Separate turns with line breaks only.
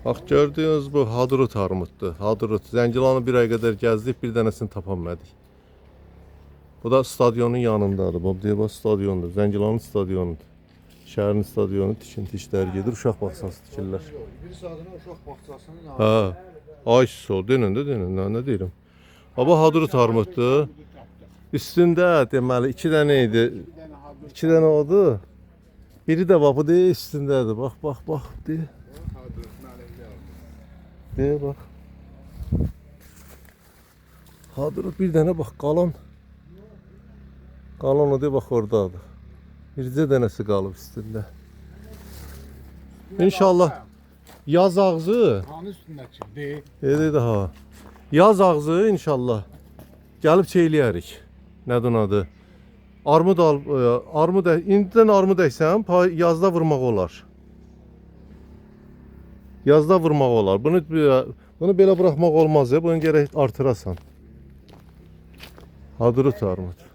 Bax gördüyünüz bu Hadrut armuddur. Hadrut. Zəngilanı bir ay qədər gəzdik, bir dənəsini tapamadık. Bu da stadionun yanındadır. Bu deyə bax stadiondur. Zəngilanın stadionudur. Şəhərin stadionu tikinti işləri gedir. Uşaq bağçası tikirlər.
Bir saatına uşaq bağçasının
Ha. Ay sol denin də denin. Nə deyirəm? Baba Hadrut armuddur. Üstündə deməli 2 dənə idi. 2 dənə oldu. Biri də bax bu deyə üstündədir. Bax deyə. Deyə bax. Hadrut bir dənə bax qalan. Qalan o deyə bax oradadır. Bircə dənəsi qalıb üstündə. İnşallah yaz ağzı.
Hanı üstündəki deyil.
Dedi daha. Yaz ağzı inşallah gəlib çeyləyərik. Nədir adı? Armud al, armud indidən armud əksən, yazda vurmaq olar. Yazda vurmaq olar. Bunu belə buraxmaq olmaz ya. Bunu gərək artırasan. Hadrut armud.